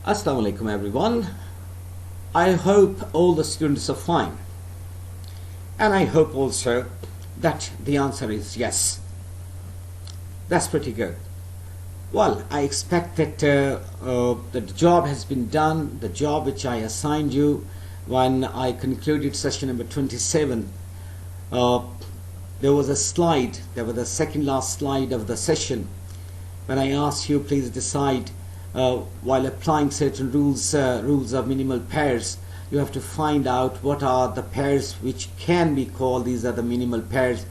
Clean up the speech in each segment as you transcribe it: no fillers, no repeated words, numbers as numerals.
Assalamu alaikum everyone. I hope all the students are fine, and I hope also that the answer is yes. That's pretty good. Well, I expect that the job has been done, the job which I assigned you when I concluded session number 27. There was a slide, there was the second last slide of the session when I asked you please decide while applying certain rules of minimal pairs, you have to find out what are the pairs which can be called, these are the minimal pairs,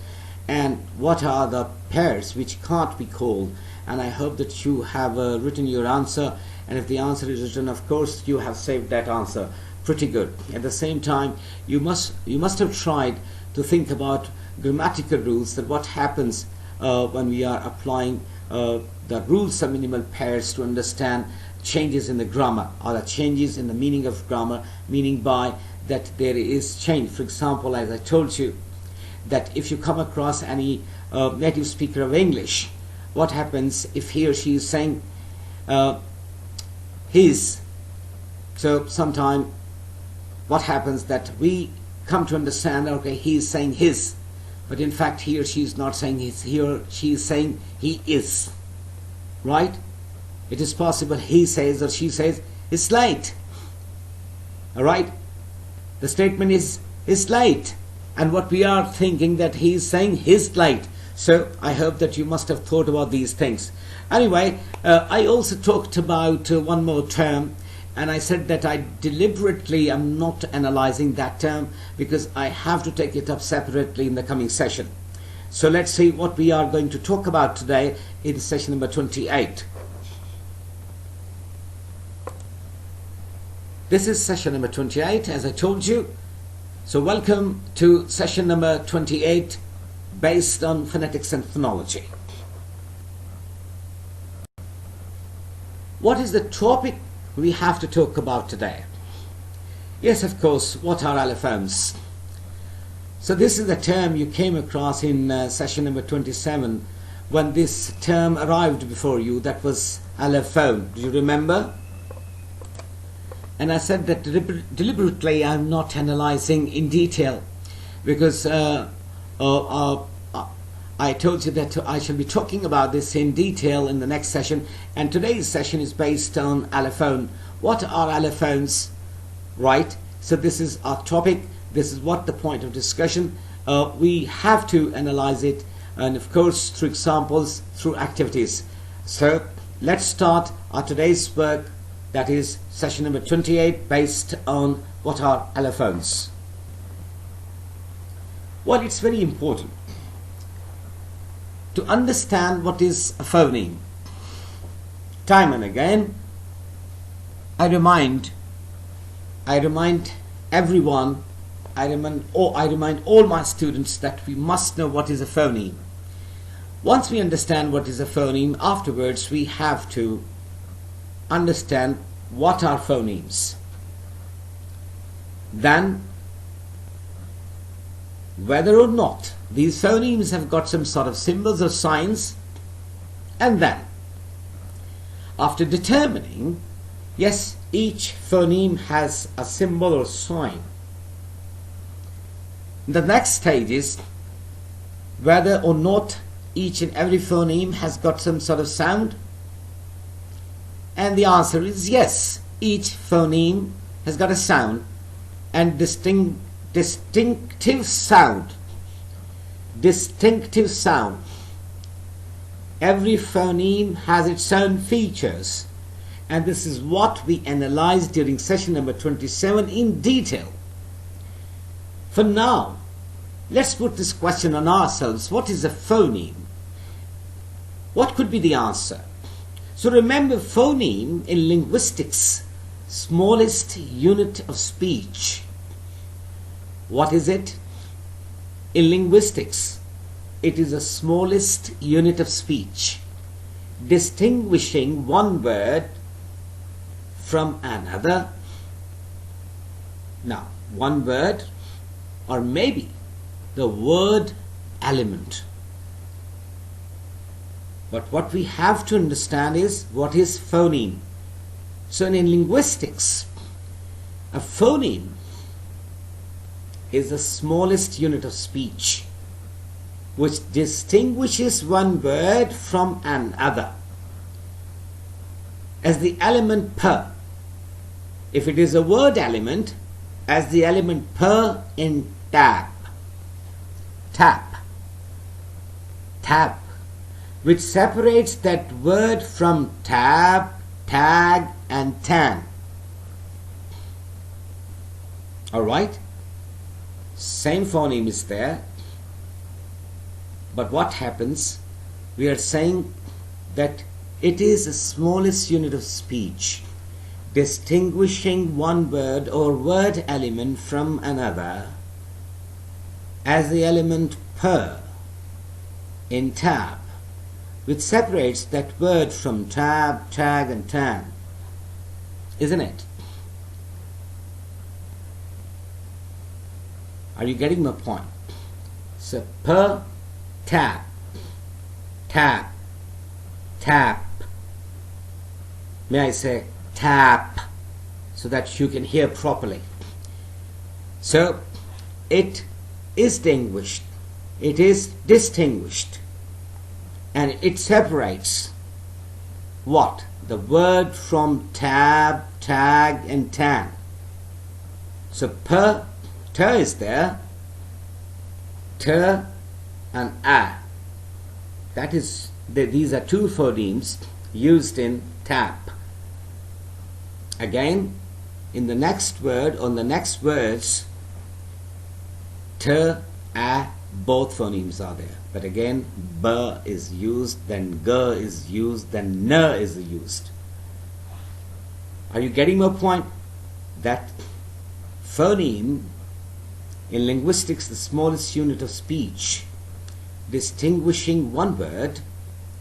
and what are the pairs which can't be called. And I hope that you have written your answer, and if the answer is written, of course you have saved that answer. Pretty good. At the same time, you must have tried to think about grammatical rules, that what happens when we are applying the rules of minimal pairs to understand changes in the grammar, or the changes in the meaning of grammar, meaning by that there is change. For example, as I told you, that if you come across any native speaker of English, what happens if he or she is saying his? So sometime what happens that we come to understand, okay, he is saying his, but in fact he or she is not saying his, he or she is saying he is, right? It is possible he says or she says it's late. Alright, the statement is late, and what we are thinking that he is saying his late. So I hope that you must have thought about these things. Anyway, I also talked about one more term, and I said that I deliberately am not analyzing that term because I have to take it up separately in the coming session. So let's see what we are going to talk about today in session number 28. This is session number 28, as I told you. So welcome to session number 28, based on phonetics and phonology. What is the topic we have to talk about today? Yes, of course, what are allophones? So this is the term you came across in session number 27 when this term arrived before you, that was allophone. Do you remember? And I said that deliberately I'm not analyzing in detail because I told you that I shall be talking about this in detail in the next session, and today's session is based on allophone. What are allophones? Right? So this is our topic. This is what the point of discussion. We have to analyze it, and of course through examples, through activities. So let's start our today's work, that is session number 28, based on what are allophones. Well, it's very important to understand what is a phoneme. Time and again, I remind everyone, I remind all my students that we must know what is a phoneme. Once we understand what is a phoneme, afterwards we have to understand what are phonemes. Then, whether or not these phonemes have got some sort of symbols or signs, and then, after determining, yes, each phoneme has a symbol or sign, the next stage is whether or not each and every phoneme has got some sort of sound. And the answer is yes, each phoneme has got a sound, and distinctive sound. Every phoneme has its own features, and this is what we analyzed during session number 27 in detail. For now, let's put this question on ourselves: what is a phoneme? What could be the answer? So remember, phoneme in linguistics, smallest unit of speech. What is it? In linguistics, it is the smallest unit of speech, distinguishing one word from another. Now, one word, or maybe the word element. But what we have to understand is what is phoneme. So in linguistics, a phoneme is the smallest unit of speech which distinguishes one word from another as the element per. If it is a word element, as the element per in tap, which separates that word from tab, tag and tan. Alright? Same phoneme is there, but what happens? We are saying that it is the smallest unit of speech distinguishing one word or word element from another as the element per in tab, which separates that word from tab, tag and tan, isn't it? Are you getting my point? So per, tap, tap, tap. May I say tap so that you can hear properly? So it is distinguished. It is distinguished, and it separates what? The word from tab, tag and tan. So per, ter is there, ter and a. That is, these are two phonemes used in tap. Again, in the next word, on the next words, ter, a, both phonemes are there. But again, b is used, then g is used, then n is used. Are you getting my point? That phoneme in linguistics, the smallest unit of speech, distinguishing one word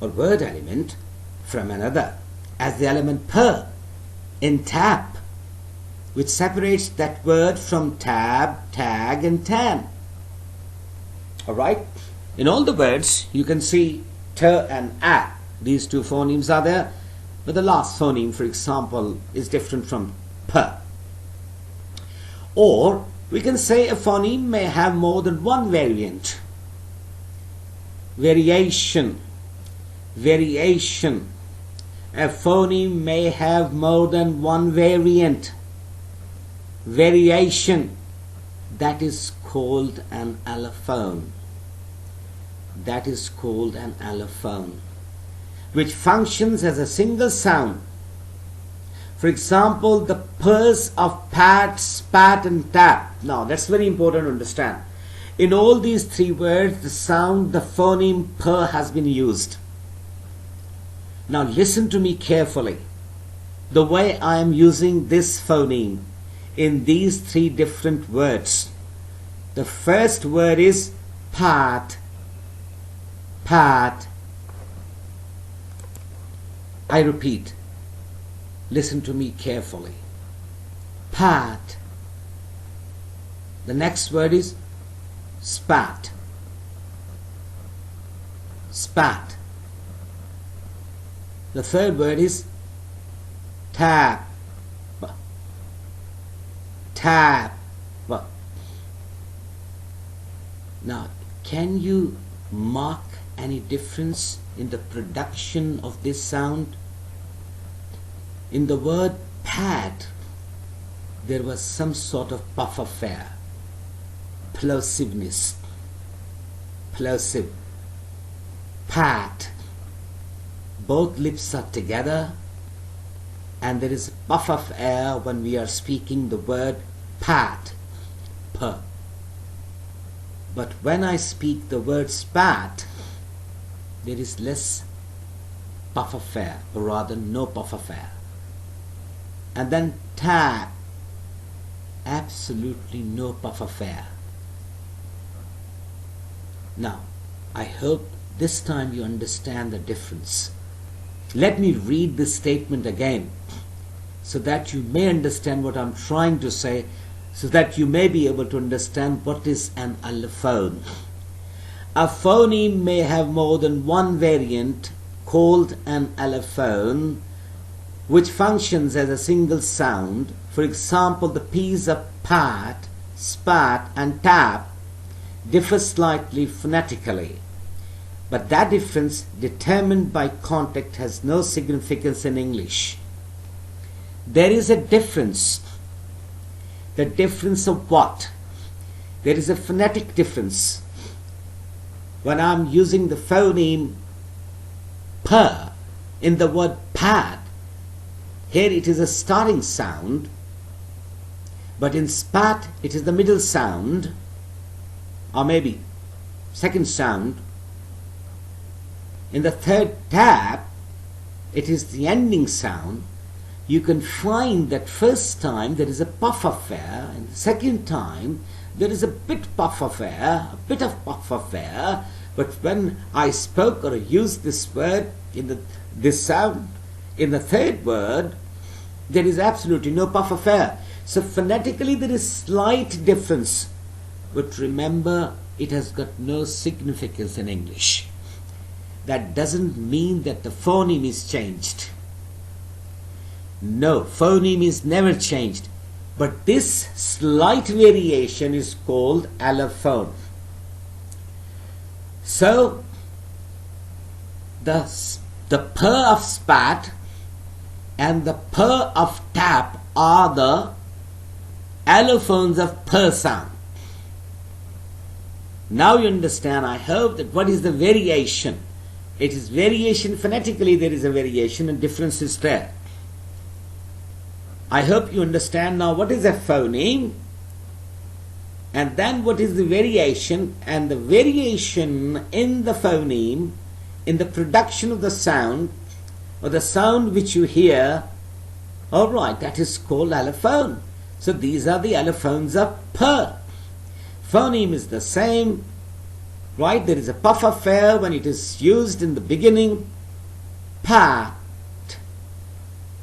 or word element from another as the element per in tap, which separates that word from tab, tag and tan. Alright? In all the words you can see ter and a. These two phonemes are there, but the last phoneme, for example, is different from per. Or we can say a phoneme may have more than one variant. Variation. Variation. A phoneme may have more than one variant. Variation. That is called an allophone. That is called an allophone, which functions as a single sound. For example, the purrs of pat, spat and tap. Now that's very important to understand. In all these three words, the sound, the phoneme per has been used. Now listen to me carefully. The way I am using this phoneme in these three different words. The first word is pat. Pat. I repeat. Listen to me carefully. Pat. The next word is spat. Spat. The third word is tap. Tap. Now, can you mark any difference in the production of this sound? In the word pat, there was some sort of puff affair, plosiveness, plosive. Pat, both lips are together and there is a puff of air when we are speaking the word pat, per. But when I speak the word spat, there is less puff of air, or rather no puff of air. And then tap, absolutely no puff of air. Now, I hope this time you understand the difference. Let me read this statement again so that you may understand what I'm trying to say, so that you may be able to understand what is an allophone. A phoneme may have more than one variant called an allophone, which functions as a single sound. For example, the P's of pat, spat and tap differ slightly phonetically, but that difference, determined by context, has no significance in English. There is a difference. The difference of what? There is a phonetic difference. When I'm using the phoneme per in the word pat, here it is a starting sound, but in spat it is the middle sound, or maybe second sound. In the third tap, it is the ending sound. You can find that first time there is a puff affair, and the second time there is a bit of puff affair, but when I spoke or used this word in this sound, in the third word, there is absolutely no puff affair. So phonetically there is slight difference, but remember, it has got no significance in English. That doesn't mean that the phoneme is changed. No, phoneme is never changed. But this slight variation is called allophone. So, the per of spat and the per of tap are the allophones of per sound. Now you understand, I hope, that what is the variation. It is variation phonetically, there is a variation and difference is there. I hope you understand now what is a phoneme and then what is the variation, and the variation in the phoneme, in the production of the sound or the sound which you hear, alright, that is called allophone. So these are the allophones of per. Phoneme is the same, right? There is a puff affair when it is used in the beginning. Pat,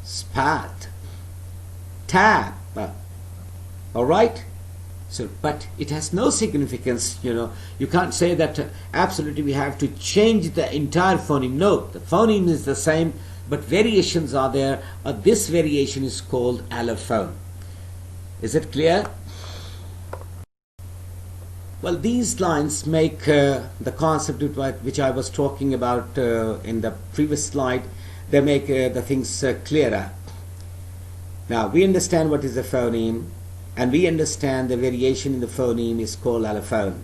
spat, tap. Alright? So, but it has no significance, You can't say that absolutely we have to change the entire phoneme. No, the phoneme is the same, but variations are there. This variation is called allophone. Is it clear? Well, these lines make the concept which I was talking about in the previous slide, they make the things clearer. Now, we understand what is a phoneme, and we understand the variation in the phoneme is called allophone.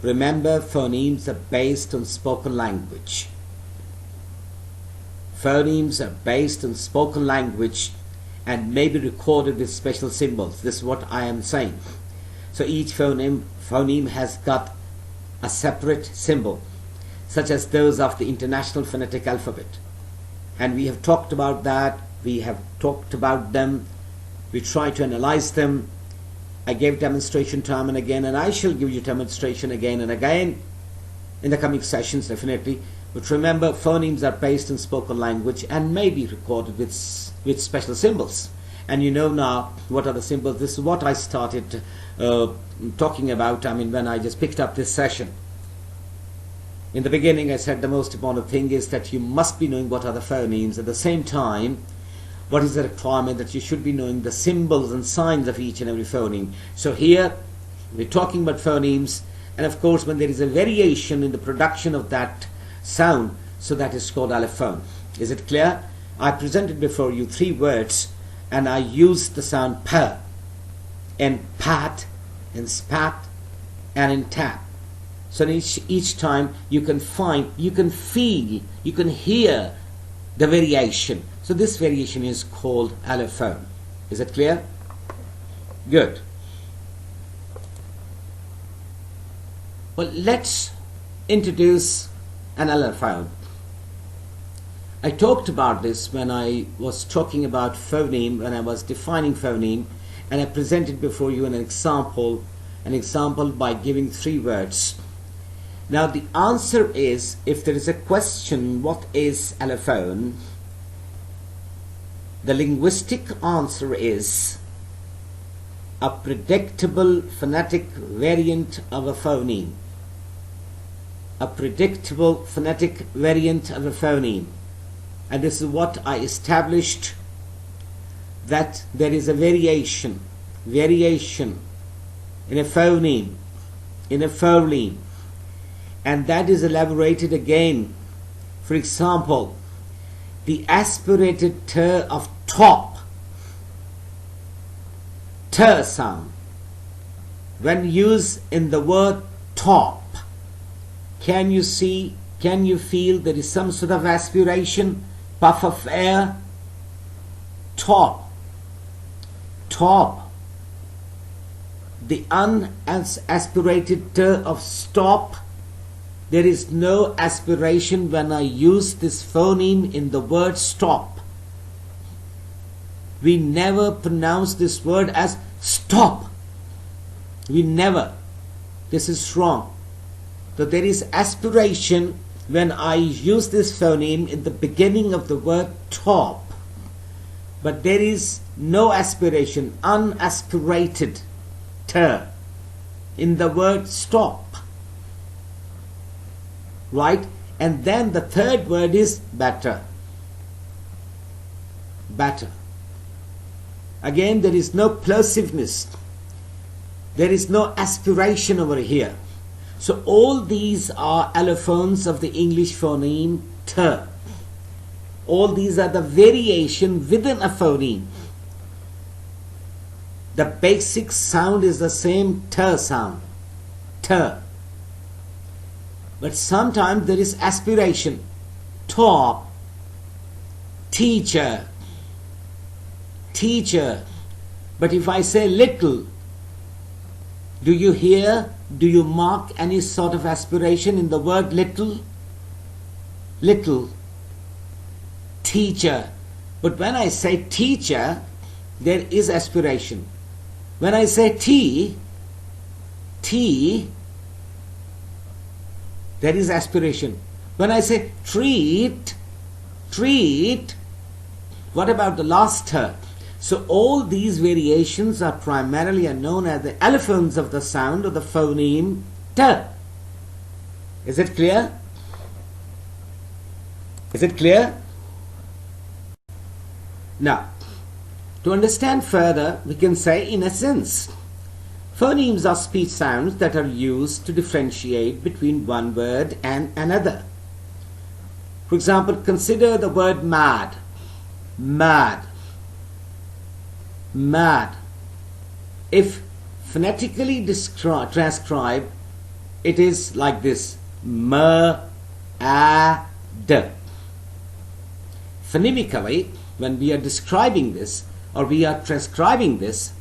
Remember, phonemes are based on spoken language. Phonemes are based on spoken language and may be recorded with special symbols. This is what I am saying. So each phoneme has got a separate symbol, such as those of the International Phonetic Alphabet. And we have talked about that. We have talked about them. We try to analyze them. I gave demonstration time and again, and I shall give you demonstration again and again in the coming sessions, definitely. But remember, phonemes are based on spoken language and may be recorded with special symbols. And you know now what are the symbols. This is what I started talking about, when I just picked up this session. In the beginning, I said the most important thing is that you must be knowing what are the phonemes. At the same time, what is the requirement that you should be knowing the symbols and signs of each and every phoneme. So here, we're talking about phonemes, and of course, when there is a variation in the production of that sound, so that is called allophone. Is it clear? I presented before you 3 words, and I used the sound per in pat, in spat, and in tap. So each time you can find, you can feel, you can hear the variation. So this variation is called allophone. Is it clear? Good. Well, let's introduce an allophone. I talked about this when I was talking about phoneme, when I was defining phoneme, and I presented before you an example by giving 3 words. Now the answer is, if there is a question, what is allophone? The linguistic answer is a predictable phonetic variant of a phoneme. A predictable phonetic variant of a phoneme. And this is what I established that there is a variation in a phoneme, and that is elaborated again. For example, the aspirated t of top, t sound, when used in the word top, can you feel there is some sort of aspiration, puff of air? Top. The unaspirated t of stop, there is no aspiration when I use this phoneme in the word stop. We never pronounce this word as stop. We never. This is wrong. So there is aspiration when I use this phoneme in the beginning of the word top. But there is no aspiration, unaspirated t in the word stop. Right? And then the third word is better. Better. Again, there is no plosiveness. There is no aspiration over here. So all these are allophones of the English phoneme t. All these are the variation within a phoneme. The basic sound is the same t sound. T. But sometimes there is aspiration. Top. Teacher. Teacher. But if I say little, do you hear, do you mark any sort of aspiration in the word little? Little. Teacher. But when I say teacher, there is aspiration. When I say tea, there is aspiration. When I say treat, what about the last t? So all these variations are primarily known as the allophones of the sound of the phoneme t. Is it clear? Is it clear? Now, to understand further, we can say, in essence, phonemes are speech sounds that are used to differentiate between one word and another. For example, consider the word mad. Mad. Mad. If phonetically transcribed, it is like this. M-A-D. Phonемically, when we are describing this or we are transcribing this,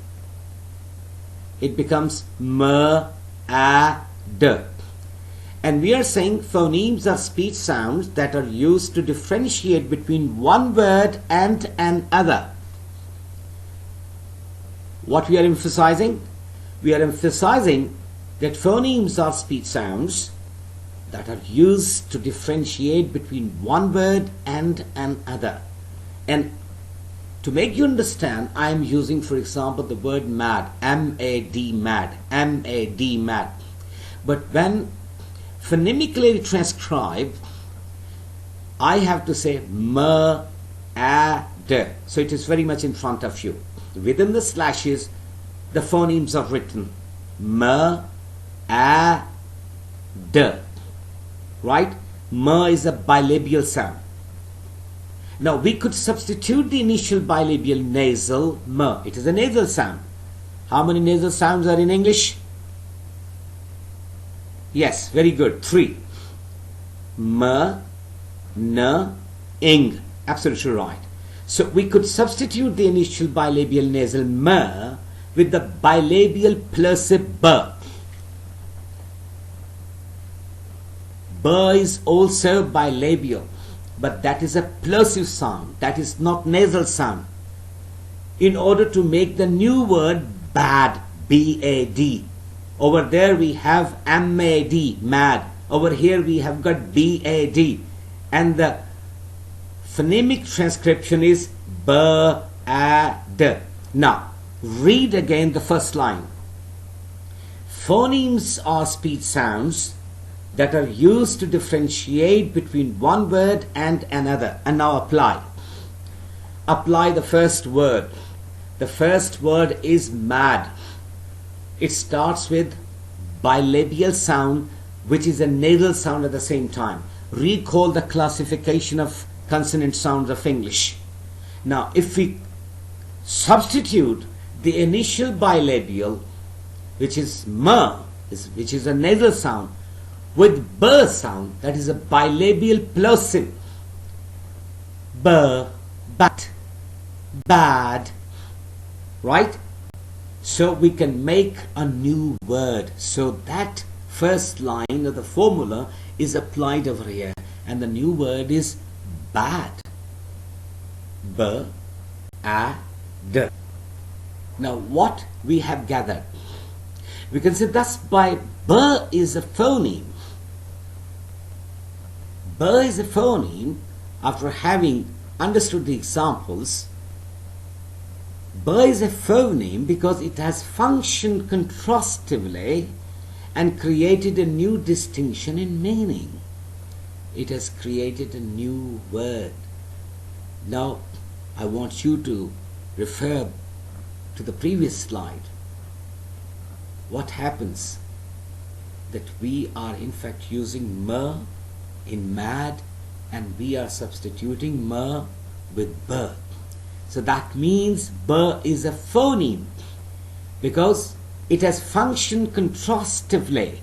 it becomes M-A-D. And we are saying phonemes are speech sounds that are used to differentiate between one word and another. What we are emphasizing? We are emphasizing that phonemes are speech sounds that are used to differentiate between one word and another. And to make you understand, I am using, for example, the word mad, M-A-D, mad, M-A-D, mad. But when phonemically transcribed, I have to say M-A-D. So it is very much in front of you. Within the slashes, the phonemes are written M-A-D. Right? M is a bilabial sound. Now we could substitute the initial bilabial nasal M. It is a nasal sound. How many nasal sounds are in English? Yes, very good. 3. M, N, ing. Absolutely right. So we could substitute the initial bilabial nasal M with the bilabial plosive B. B is also bilabial, but that is a plosive sound. That is not nasal sound. In order to make the new word bad, B-A-D. Over there we have M-A-D, mad. Over here we have got B-A-D. And the phonemic transcription is B-A-D. Now, read again the first line. Phonemes are speech sounds that are used to differentiate between one word and another. And now apply. Apply the first word. The first word is mad. It starts with bilabial sound, which is a nasal sound at the same time. Recall the classification of consonant sounds of English. Now, if we substitute the initial bilabial, which is m, which is a nasal sound, with b sound, that is a bilabial plosive. B, bat, bad, right? So we can make a new word. So that first line of the formula is applied over here, and the new word is bad. B, a, d. Now what we have gathered, we can say thus by b is a phoneme. B is a phoneme. After having understood the examples, B is a phoneme because it has functioned contrastively and created a new distinction in meaning. It has created a new word. Now I want you to refer to the previous slide. What happens? That we are in fact using m in mad, and we are substituting m with b. So that means b is a phoneme because it has functioned contrastively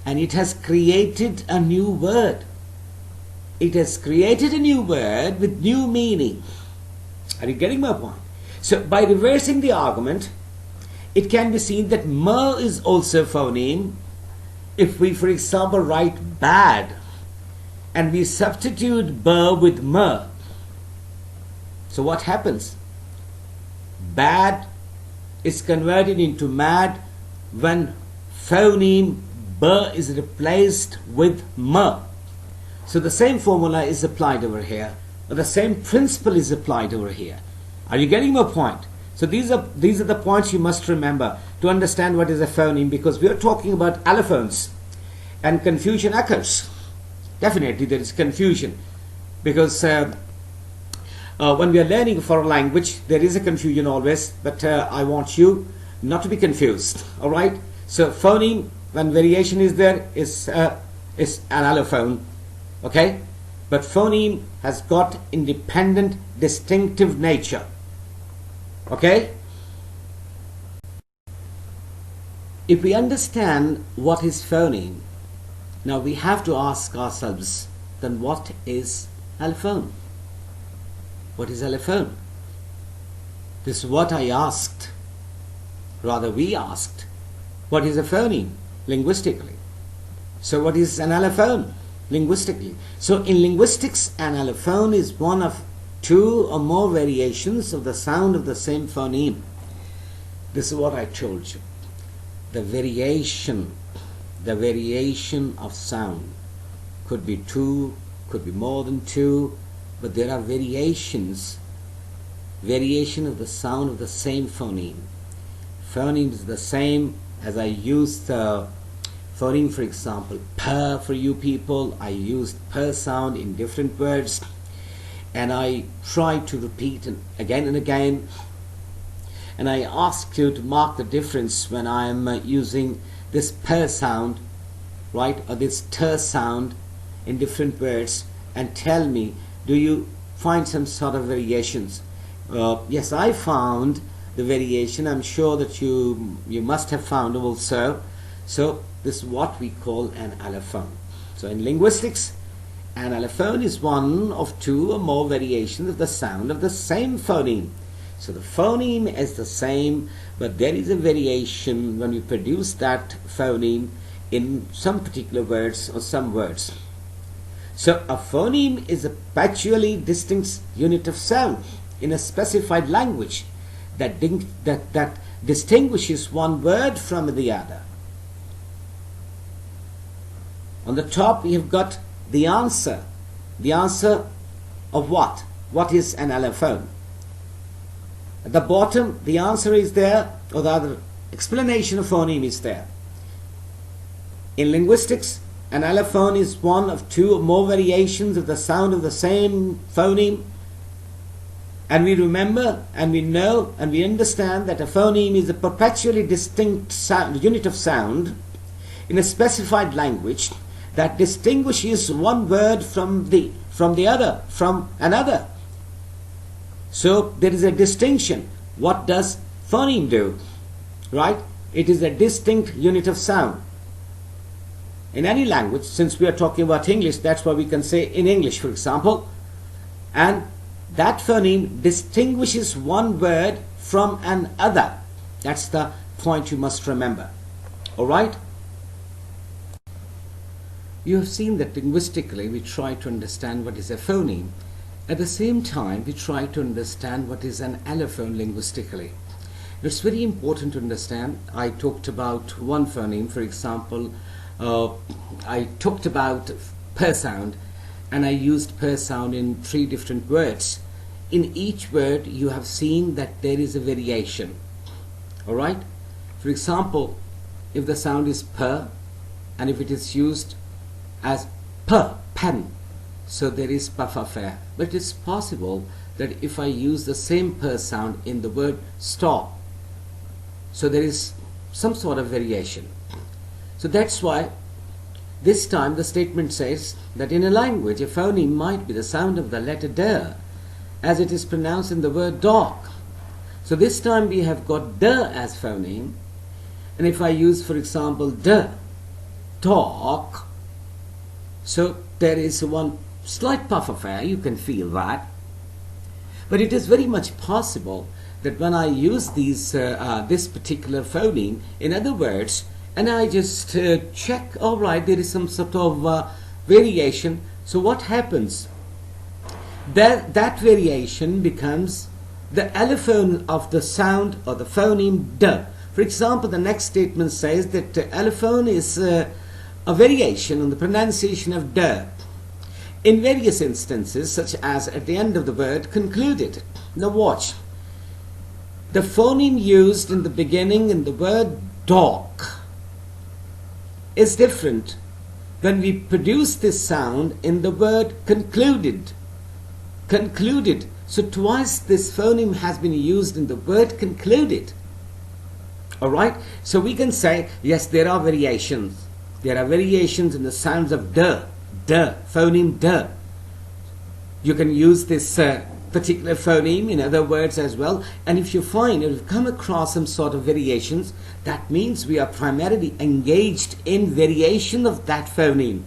and it has created a new word. It has created a new word with new meaning. Are you getting my point? So by reversing the argument, it can be seen that m is also a phoneme. If we, for example, write bad and we substitute b with m, so what happens? Bad is converted into mad when phoneme b is replaced with m. So the same formula is applied over here, or the same principle is applied over here. Are you getting my point? So these are the points you must remember to understand what is a phoneme, because we are talking about allophones and confusion occurs. Definitely there is confusion because when we are learning for a language there is a confusion always, but I want you not to be confused. Alright, so phoneme, when variation is there, is an allophone, okay, but phoneme has got independent distinctive nature. Okay, if we understand what is phoneme, now we have to ask ourselves, then what is allophone? What is allophone? This is what I asked, rather we asked, what is a phoneme linguistically? So what is an allophone linguistically? So in linguistics, an allophone is one of two or more variations of the sound of the same phoneme. This is what I told you. The variation of sound could be two, could be more than two, but there are variation of the sound of the same phoneme. Phoneme is the same as I used phoneme, for example, per for you people. I used per sound in different words, and I try to repeat it again and again, and I ask you to mark the difference when I am using this per sound, right, or this ter sound in different words, and tell me, do you find some sort of variations? Yes, I found the variation. I'm sure that you must have found also. So this is what we call an allophone. So in linguistics, an allophone is one of two or more variations of the sound of the same phoneme. So the phoneme is the same, but there is a variation when we produce that phoneme in some particular words or some words. So a phoneme is a perpetually distinct unit of sound in a specified language that distinguishes one word from the other. On the top we have got the answer. The answer of what? What is an allophone? At the bottom the answer is there, or the other explanation of phoneme is there. In linguistics, an allophone is one of two or more variations of the sound of the same phoneme And we remember and we know and we understand that a phoneme is a perpetually distinct unit of sound in a specified language that distinguishes one word from another. So there is a distinction. What does phoneme do? Right? It is a distinct unit of sound. In any language, since we are talking about English, that's why we can say in English, for example, and that phoneme distinguishes one word from another. That's the point you must remember. Alright? You have seen that linguistically we try to understand what is a phoneme. At the same time, we try to understand what is an allophone linguistically. It's very important to understand. I talked about one phoneme, for example, I talked about per sound, and I used per sound in 3 different words. In each word you have seen that there is a variation. Alright? For example, if the sound is per, and if it is used as per, pen, so there is puffer. But it's possible that if I use the same per sound in the word stop, so there is some sort of variation. So that's why this time the statement says that in a language a phoneme might be the sound of the letter D as it is pronounced in the word dog. So this time we have got D as phoneme, and if I use, for example, D, dog, so there is one slight puff of air, you can feel that. But it is very much possible that when I use this particular phoneme, in other words, and I just check, alright, there is some sort of variation, so what happens? That variation becomes the allophone of the sound or the phoneme D. For example, the next statement says that allophone is a variation on the pronunciation of D in various instances, such as at the end of the word concluded. Now watch. The phoneme used in the beginning in the word dog is different when we produce this sound in the word concluded. Concluded. So twice this phoneme has been used in the word concluded. Alright? So we can say, yes, there are variations. There are variations in the sounds of D, phoneme D. You can use this particular phoneme in other words as well, and if you find or you've come across some sort of variations, that means we are primarily engaged in variation of that phoneme.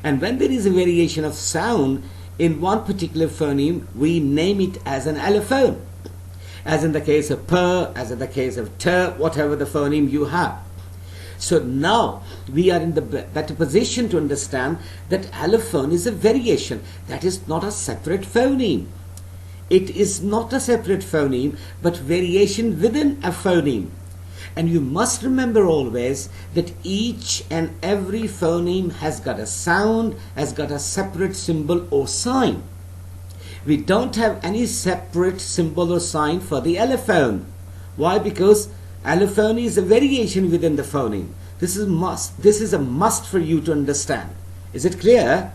And when there is a variation of sound in one particular phoneme, we name it as an allophone, as in the case of per, as in the case of ter, whatever the phoneme you have. So now we are in the better position to understand that allophone is a variation. That is not a separate phoneme. It is not a separate phoneme, but variation within a phoneme. And you must remember always that each and every phoneme has got a sound, has got a separate symbol or sign. We don't have any separate symbol or sign for the allophone. Why? Because allophone is a variation within the phoneme. This is must. This is a must for you to understand. Is it clear?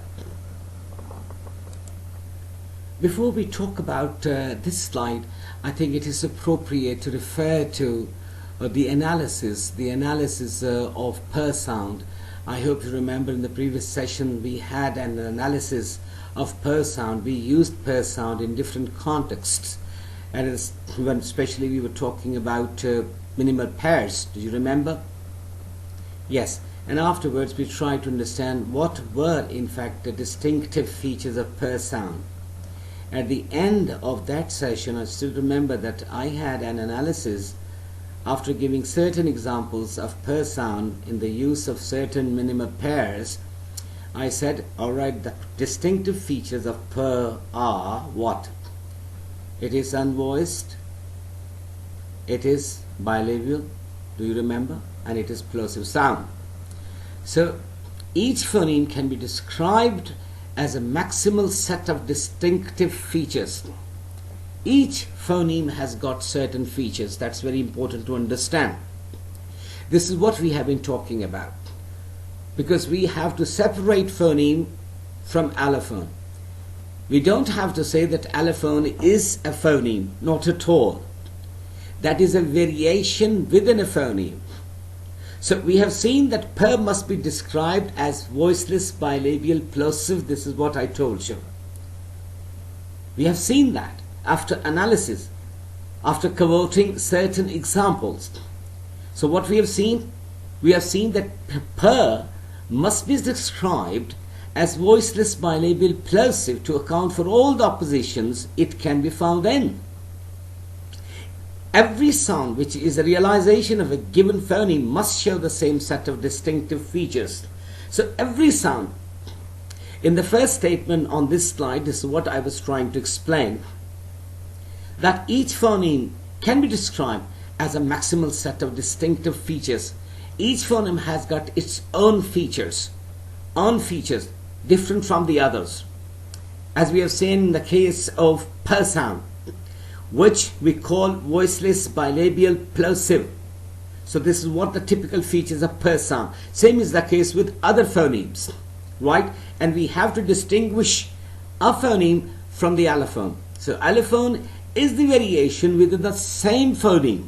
Before we talk about this slide, I think it is appropriate to refer to the analysis of per sound. I hope you remember in the previous session we had an analysis of per sound. We used per sound in different contexts, and when especially we were talking about minimal pairs. Do you remember? Yes. And afterwards we tried to understand what were in fact the distinctive features of per sound. At the end of that session, I still remember that I had an analysis after giving certain examples of per sound in the use of certain minimal pairs. I said, alright, the distinctive features of per are what? It is unvoiced, it is bilabial, do you remember? And it is plosive sound. So each phoneme can be described as a maximal set of distinctive features. Each phoneme has got certain features. That's very important to understand. This is what we have been talking about, because we have to separate phoneme from allophone. We don't have to say that allophone is a phoneme, not at all. That is a variation within a phoneme. So we have seen that per must be described as voiceless bilabial plosive. This is what I told you. We have seen that after analysis, after quoting certain examples. So what we have seen? We have seen that per must be described as voiceless bilabial plosive to account for all the oppositions it can be found in. Every sound which is a realization of a given phoneme must show the same set of distinctive features. So every sound, in the first statement on this slide, this is what I was trying to explain, that each phoneme can be described as a maximal set of distinctive features. Each phoneme has got its own features, different from the others. As we have seen in the case of per sound, which we call voiceless bilabial plosive. So this is what the typical features of per sound. Same is the case with other phonemes, right? And we have to distinguish a phoneme from the allophone. So allophone is the variation within the same phoneme,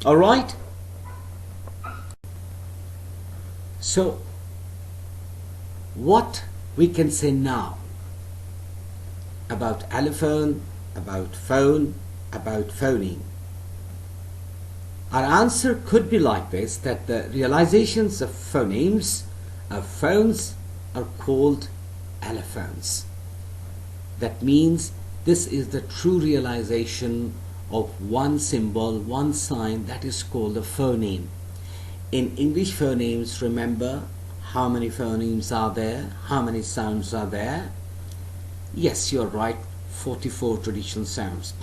all right? So what we can say now about allophone, about phone, about phoneme? Our answer could be like this, that the realizations of phonemes, of phones, are called allophones. That means this is the true realization of one symbol, one sign, that is called a phoneme. In English phonemes, remember how many phonemes are there? How many sounds are there? Yes, you're right, 44 traditional sounds.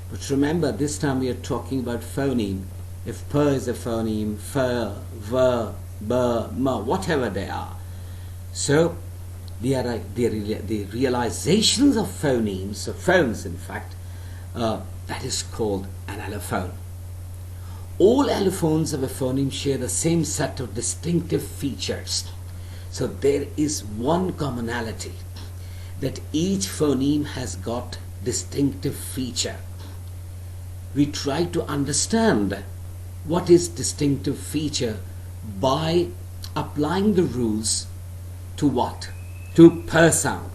But remember, this time we are talking about phoneme. If per is a phoneme, fer, ver, ber, mer, whatever they are. So the realizations of phonemes, of phones in fact, that is called an allophone. All allophones of a phoneme share the same set of distinctive features. So there is one commonality, that each phoneme has got distinctive feature. We try to understand what is distinctive feature by applying the rules to what? To per sound,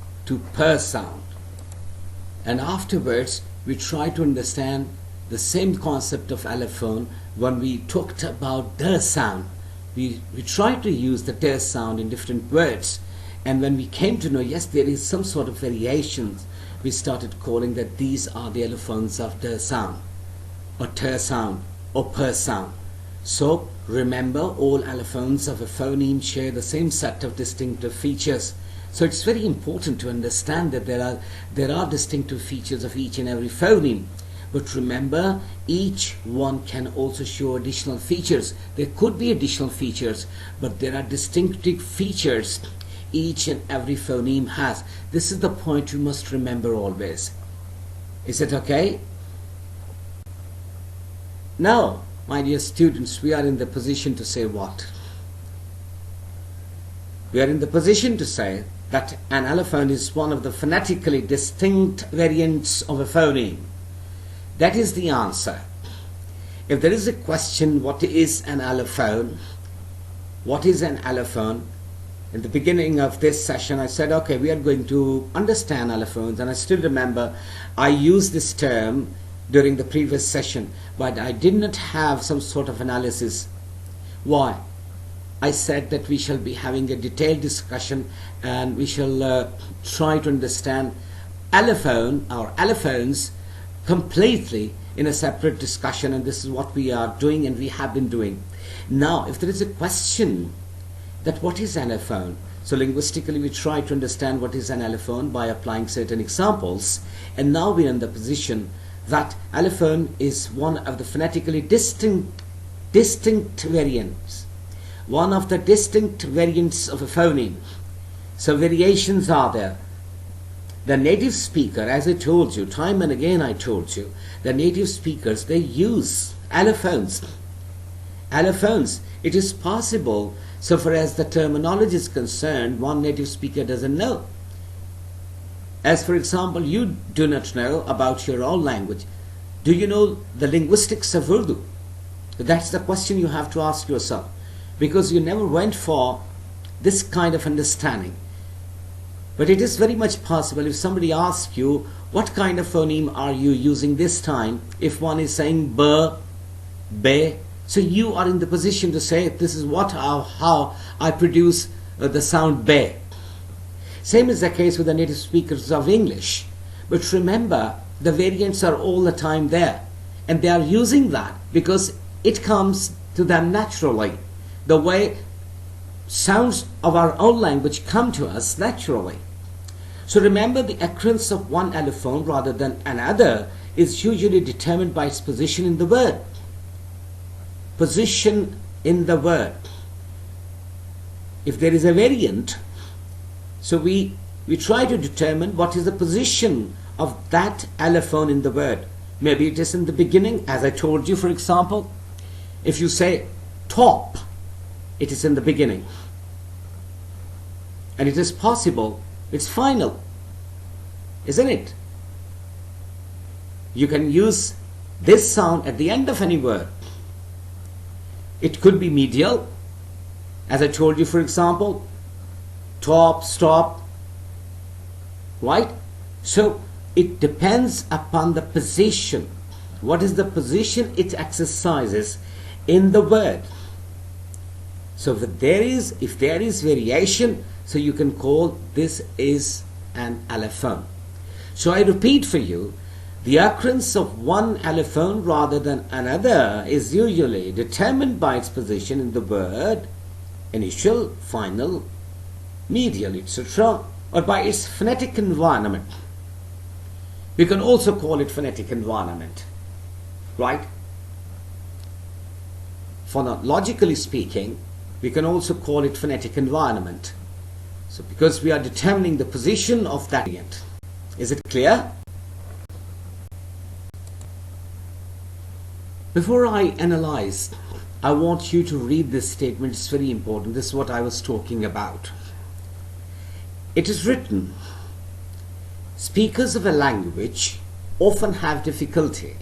and afterwards we try to understand the same concept of allophone. When we talked about der sound, we tried to use the der sound in different words, and when we came to know, yes, there is some sort of variations, we started calling that these are the allophones of der sound, or ter sound, or per sound. So remember, all allophones of a phoneme share the same set of distinctive features. So it's very important to understand that there are distinctive features of each and every phoneme. But remember, each one can also show additional features. There could be additional features, but there are distinctive features each and every phoneme has. This is the point you must remember always. Is it okay? Now, my dear students, we are in the position to say what? We are in the position to say that an allophone is one of the phonetically distinct variants of a phoneme. That is the answer. If there is a question, what is an allophone? What is an allophone? In the beginning of this session, I said, okay, we are going to understand allophones, and I still remember I used this term during the previous session, but I did not have some sort of analysis. Why? I said that we shall be having a detailed discussion, and we shall try to understand allophone or allophones completely in a separate discussion, and this is what we are doing and we have been doing. Now, if there is a question that what is an allophone, so linguistically we try to understand what is an allophone by applying certain examples, and now we are in the position that allophone is one of the phonetically distinct variants, one of the distinct variants of a phoneme. So variations are there. The native speaker, as I told you, time and again I told you, the native speakers, they use allophones. Allophones, it is possible, so far as the terminology is concerned, one native speaker doesn't know. As for example, you do not know about your own language. Do you know the linguistics of Urdu? That's the question you have to ask yourself, because you never went for this kind of understanding. But it is very much possible if somebody asks you, what kind of phoneme are you using this time? If one is saying b, be, so you are in the position to say, this is how I produce the sound be. Same is the case with the native speakers of English. But remember, the variants are all the time there. And they are using that because it comes to them naturally. The way sounds of our own language come to us naturally. So remember, the occurrence of one allophone rather than another is usually determined by its position in the word. Position in the word. If there is a variant, so we try to determine what is the position of that allophone in the word. Maybe it is in the beginning, as I told you, for example. If you say top, it is in the beginning. And it is possible, it's final, isn't it? You can use this sound at the end of any word. It could be medial, as I told you, for example, top, stop, right? So it depends upon the position. What is the position it exercises in the word? So if there is variation, so you can call this is an allophone. So I repeat for you, the occurrence of one allophone rather than another is usually determined by its position in the word, initial, final, medial, etc., or by its phonetic environment. We can also call it phonetic environment, right? Phonologically speaking, we can also call it phonetic environment. So because we are determining the position of that variant. Is it clear? Before I analyze, I want you to read this statement. It's very important. This is what I was talking about. It is written, speakers of a language often have difficulty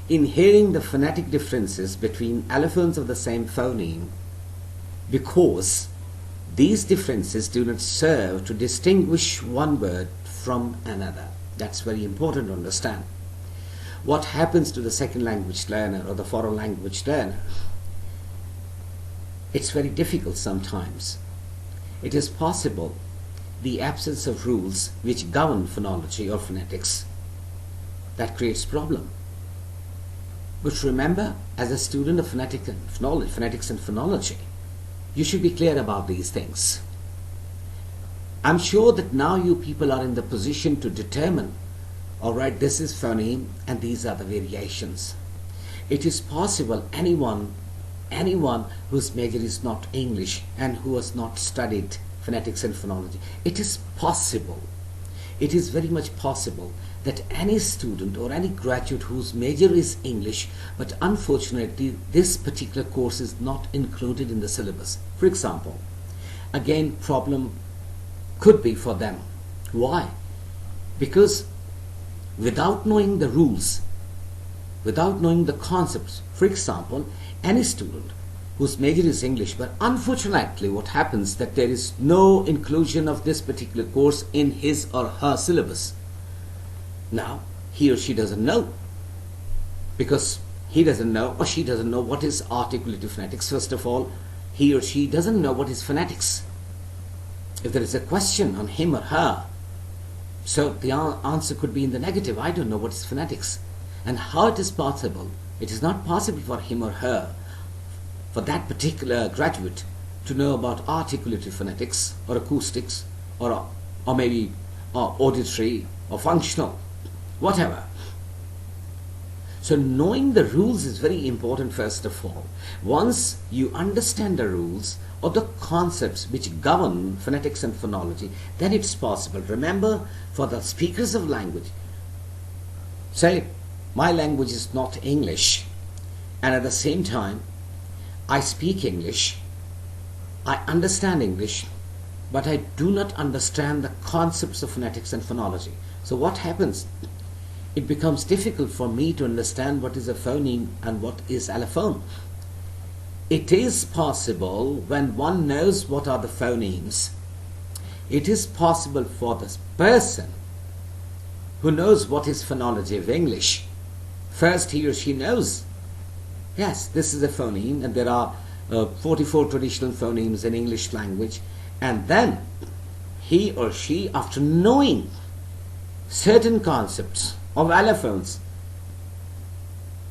in hearing the phonetic differences between allophones of the same phoneme because these differences do not serve to distinguish one word from another. That's very important to understand. What happens to the second language learner or the foreign language learner? It's very difficult sometimes. It is possible the absence of rules which govern phonology or phonetics, that creates problem. But remember, as a student of phonetics and phonology, you should be clear about these things. I'm sure that now you people are in the position to determine, alright, this is phoneme and these are the variations. It is possible anyone whose major is not English and who has not studied phonetics and phonology, it is possible, it is very much possible that any student or any graduate whose major is English, but unfortunately this particular course is not included in the syllabus. For example, again, problem could be for them. Why? Because without knowing the rules, without knowing the concepts, for example, any student whose major is English, but unfortunately what happens that there is no inclusion of this particular course in his or her syllabus. Now he or she doesn't know, because he doesn't know or she doesn't know what is articulative phonetics. First of all, he or she doesn't know what is phonetics. If there is a question on him or her, so the answer could be in the negative. I don't know what is phonetics. And how it is possible? It is not possible for him or her, for that particular graduate, to know about articulative phonetics or acoustics or maybe auditory or functional, whatever. So knowing the rules is very important first of all. Once you understand the rules or the concepts which govern phonetics and phonology, then it's possible. Remember, for the speakers of language, say, my language is not English, and at the same time, I speak English, I understand English, but I do not understand the concepts of phonetics and phonology. So what happens? It becomes difficult for me to understand what is a phoneme and what is allophone. It is possible, when one knows what are the phonemes, it is possible for this person who knows what is phonology of English. First he or she knows, yes, this is a phoneme, and there are 44 traditional phonemes in English language, and then he or she, after knowing certain concepts of allophones,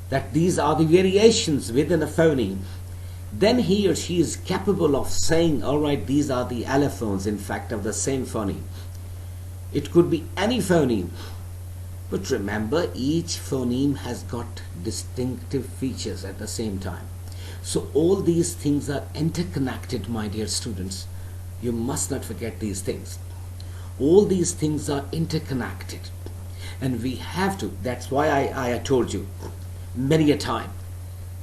that these are the variations within a phoneme, then he or she is capable of saying, all right, these are the allophones, in fact, of the same phoneme. It could be any phoneme, but remember, each phoneme has got distinctive features at the same time. So all these things are interconnected, my dear students. You must not forget these things. All these things are interconnected, and we have to. That's why I told you many a time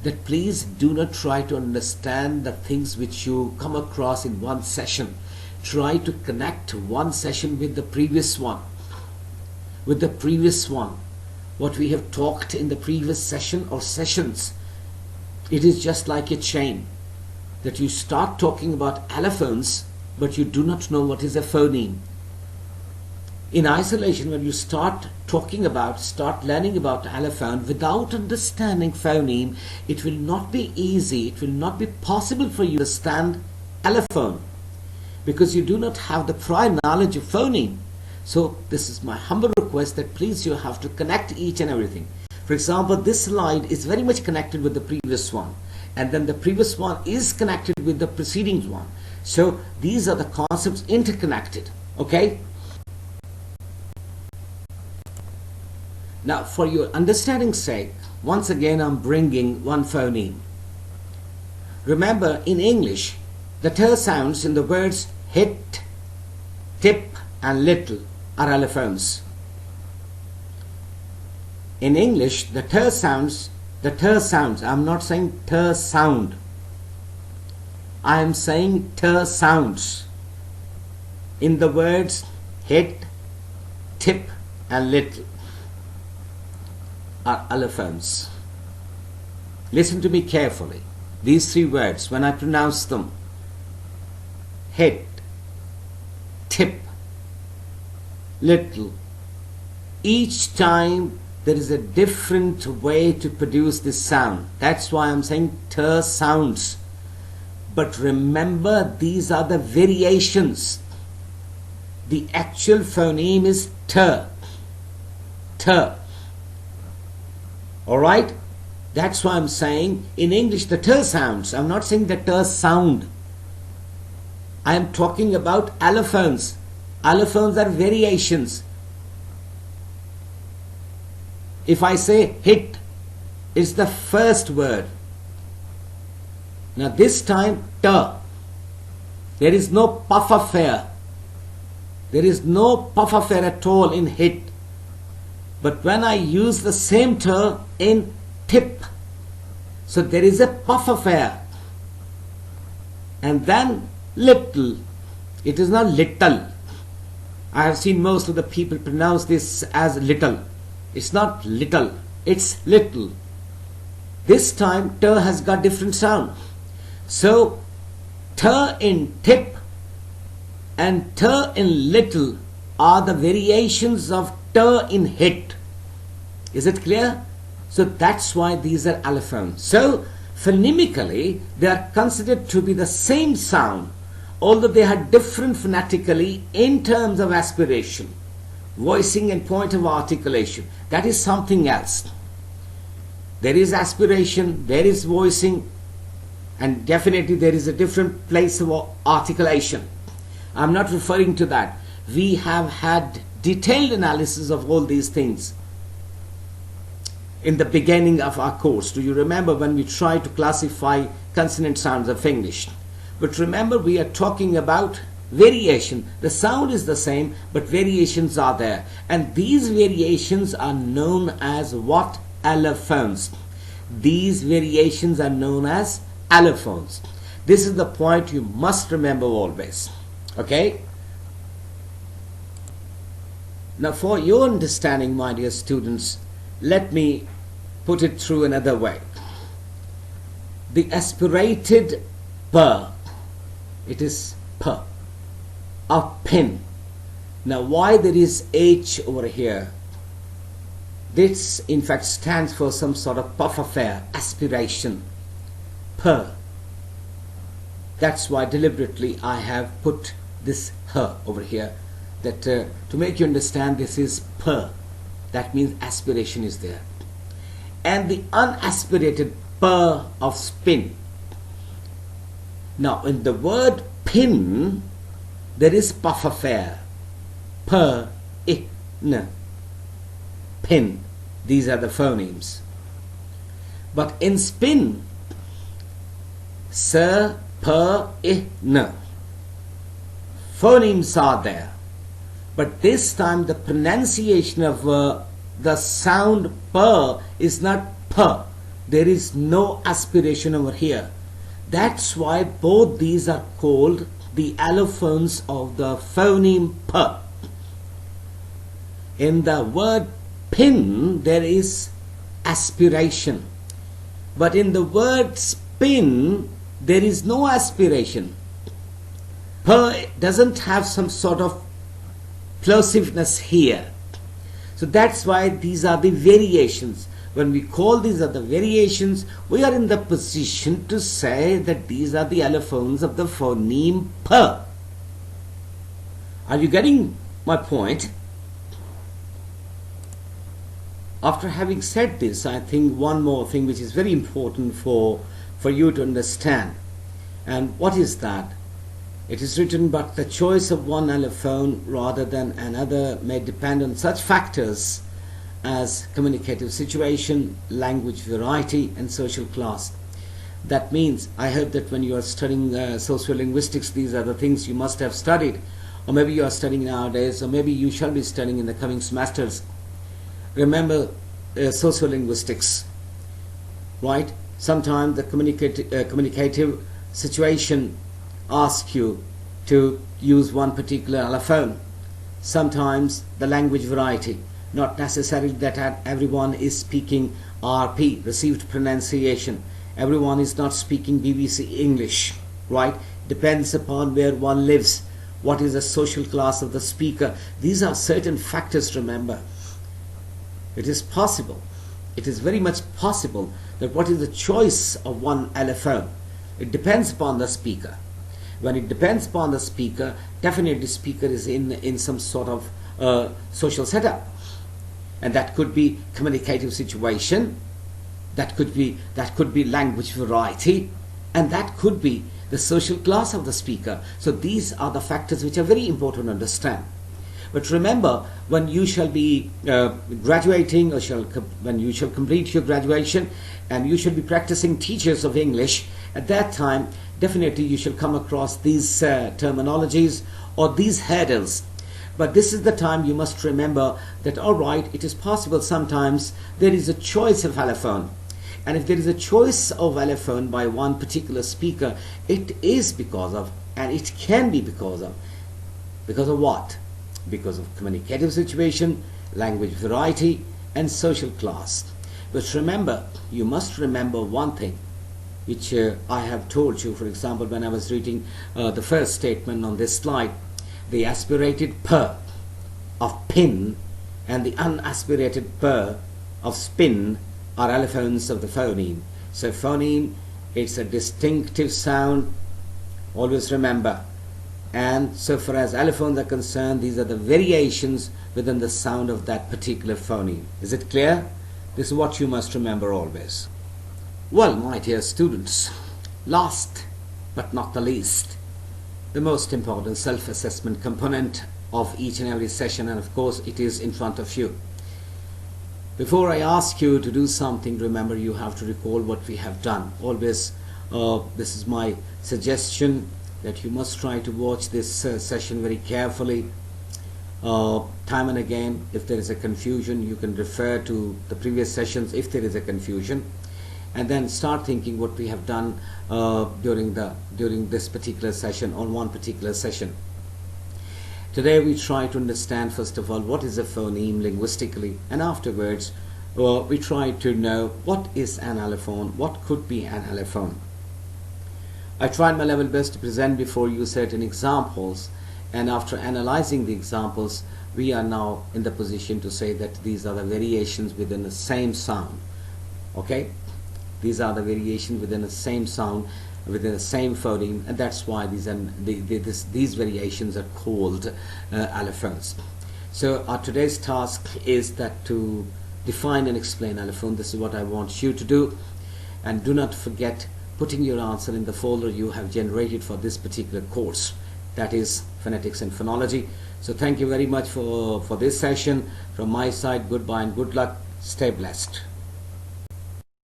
that please do not try to understand the things which you come across in one session. Try to connect one session with the previous one. With the previous one. What we have talked in the previous session or sessions. It is just like a chain. That you start talking about allophones, but you do not know what is a phoneme. In isolation, when you start learning about allophone without understanding phoneme, it will not be easy, it will not be possible for you to understand allophone, because you do not have the prior knowledge of phoneme. So this is my humble request that please you have to connect each and everything. For example, this slide is very much connected with the previous one, and then the previous one is connected with the preceding one. So these are the concepts interconnected. Okay? Now, for your understanding's sake, once again I'm bringing one phoneme. Remember, in English, the t sounds in the words hit, tip, and little are allophones. In English, the t sounds, I'm not saying t sound. I am saying t sounds in the words hit, tip, and little are allophones. Listen to me carefully. These three words, when I pronounce them, hit, tip, little, each time there is a different way to produce this sound. That's why I'm saying t sounds. But remember, these are the variations. The actual phoneme is t. T. Alright? That's why I'm saying in English the t sounds. I'm not saying the t sound. I am talking about allophones. Allophones are variations. If I say hit, it's the first word. Now this time t. There is no puff affair. There is no puff affair at all in hit. But when I use the same t in tip, so there is a puff affair. And then little. It is not little. I have seen most of the people pronounce this as little. It's not little. It's little. This time t has got different sound. So t in tip and t in little are the variations of t in hit. Is it clear? So that's why these are allophones. So phonemically they are considered to be the same sound, although they are different phonetically in terms of aspiration, voicing, and point of articulation. That is something else. There is aspiration, there is voicing, and definitely there is a different place of articulation. I'm not referring to that. We have had detailed analysis of all these things in the beginning of our course. Do you remember when we tried to classify consonant sounds of English? But remember, we are talking about variation. The sound is the same, but variations are there. And these variations are known as what? Allophones. These variations are known as allophones. This is the point you must remember always. Okay? Now for your understanding, my dear students, let me put it through another way. The aspirated p, it is p, a pin. Now why there is H over here? This in fact stands for some sort of puff affair, aspiration, p. That's why deliberately I have put this her over here, that to make you understand this is p. That means aspiration is there. And the unaspirated p of spin. Now in the word pin there is puff affair, p, I, n, pin. These are the phonemes. But in spin, s, p, I, n, phonemes are there. But this time the pronunciation of the sound p is not p. There is no aspiration over here. That's why both these are called the allophones of the phoneme p. In the word pin there is aspiration, but in the word spin there is no aspiration. P doesn't have some sort of plosiveness here. So that's why these are the variations. When we call these are the variations, we are in the position to say that these are the allophones of the phoneme p. Are you getting my point? After having said this, I think one more thing which is very important for you to understand. And what is that? It is written, but the choice of one allophone rather than another may depend on such factors as communicative situation, language variety, and social class. That means, I hope that when you are studying sociolinguistics, these are the things you must have studied, or maybe you are studying nowadays, or maybe you shall be studying in the coming semesters. Remember sociolinguistics, right? Sometimes the communicative situation asks you to use one particular allophone. Sometimes the language variety, not necessarily that everyone is speaking RP, received pronunciation. Everyone is not speaking BBC English, right? Depends upon where one lives, what is the social class of the speaker. These are certain factors, remember. It is possible, it is very much possible that what is the choice of one allophone? It depends upon the speaker. When it depends upon the speaker, definitely speaker is in some sort of social setup. And that could be communicative situation, that could be language variety, and that could be the social class of the speaker. So these are the factors which are very important to understand. But remember, when you shall be graduating, or when you shall complete your graduation, and you shall be practicing teachers of English, at that time, definitely you shall come across these terminologies or these hurdles. But this is the time you must remember that, all right, it is possible sometimes there is a choice of allophone. And if there is a choice of allophone by one particular speaker, it is because of, and it can be because of what? Because of communicative situation, language variety, and social class. But remember, you must remember one thing, which I have told you, for example, when I was reading the first statement on this slide. The aspirated p of pin and the unaspirated p of spin are allophones of the phoneme. So phoneme, it's a distinctive sound, always remember. And so far as allophones are concerned, these are the variations within the sound of that particular phoneme. Is it clear? This is what you must remember always. Well, my dear students, last but not the least, the most important self-assessment component of each and every session, and of course it is in front of you. Before I ask you to do something, remember you have to recall what we have done. Always, this is my suggestion, that you must try to watch this session very carefully. Time and again, if there is a confusion, you can refer to the previous sessions if there is a confusion, and then start thinking what we have done during this particular session, on one particular session. Today we try to understand first of all what is a phoneme linguistically, and afterwards we try to know what is an allophone, what could be an allophone. I tried my level best to present before you certain examples, and after analyzing the examples we are now in the position to say that these are the variations within the same sound. Okay, these are the variations within the same sound, within the same phoneme, and that's why these variations are called allophones. So our today's task is that to define and explain allophone. This is what I want you to do, and do not forget putting your answer in the folder you have generated for this particular course, that is phonetics and phonology. So thank you very much for this session. From my side, goodbye and good luck. Stay blessed.